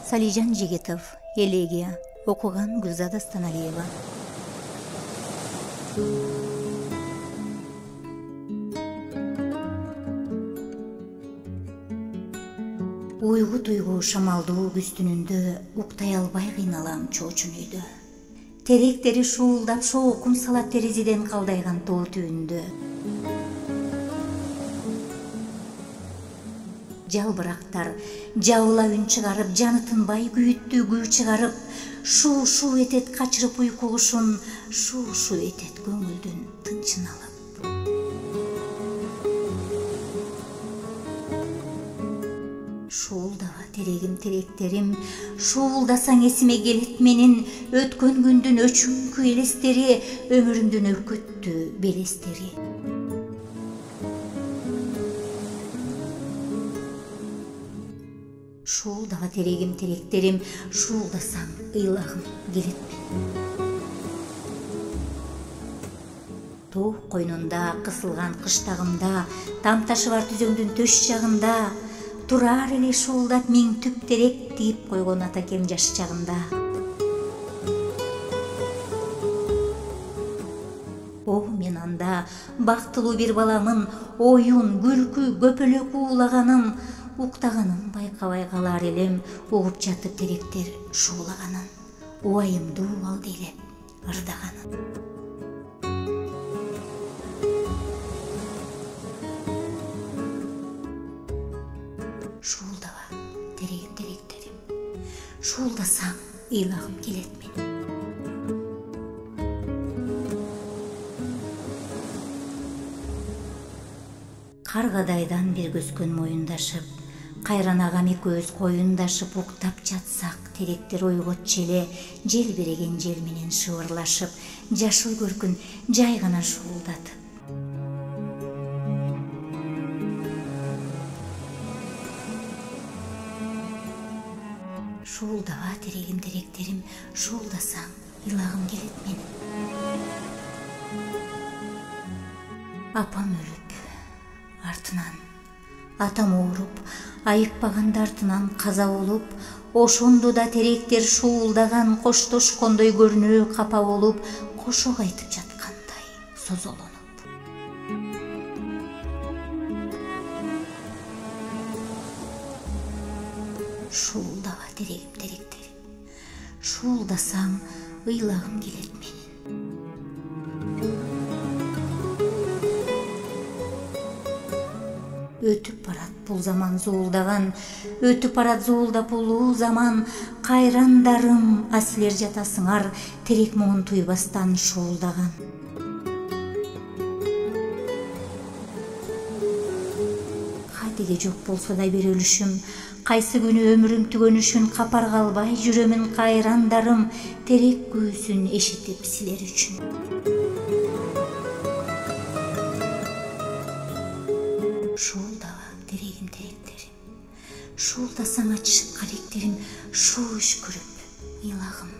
Салижан Жигитов, Элегия, окуган Гүлзада Станалиева. Уйгу туйгу шамалдуу күстүнүндө уктай албай кыйналам чоочун үйдө. Теректери шуулдап шоокум салат терезеден калдайган тоо түбүндө. Жалбырактар жабыла үн чыгарып, жаны тынбай күйүттүү күү чыгарып, шу этет качырып уйку кушун, шу этет көңүлдүн тынчын алып. Шуулдаба терегим теректерим, шуулдасаң эсиме келет менин өткөн күндүн өчүңкү элестери, өмүрүмдүн өркөттүү белестери. Шуулдаба терегим теректерим, шуулдасаң ыйлагым келетпи. Тоо койнунда кысылган кыштагымда, тамташы бар түзөңдүн төш жагында, турар эле шуулдап миң түп терек тигип койгон атакем жаш чагында. О, мен анда бактылуу бир баламын, оюн, күлкү, көпөлөк уулаганым, уктаганын байкабай калар элем, угуп жатып теректер шуулаганын, убайымдуу алды элеп ырдаганын. Шуулдаба терегим теректерим, шуулдасаң ыйлагым келет менин. Каргадайдан бир көскөн моюндашып, кайран агам экөөбүз коюндашып уктап жатсак, теректер ойготчу эле жел береген жел менен шыбырлашып, жашыл көркүн жай гана шуулдатып. Шуулдаба терегим теректерим, шуулдасаң ыйлагым келет менин. Апам өлүп, артынан атам ооруп, айыкпаганда артынан каза болуп, ошондо да теректер шуулдаган, коштошкондой көрүнөө капа болуп, кошок айтып жаткандай созолонуп. Шуулдаба терегим теректерим, шуулдасаң ыйлагым келет менин. Өтүп барат бул заман зуулдаган, өтүп барат зуулдап улуу заман, кайрандарым, а силер жатасыңар, терек муңун туйбастан шуулдаган. Кадеге жок болсо да бир өлүшүм, кайсы күнү өмүрүм түгөнүшүн капар калбай жүрөмүн кайрандарым, терек күүсүн эшитип силер үчүн. Шуулдаба терегим теректерим, шуулдасаң ачышып каректерим, шу үшкүрүп ыйлагым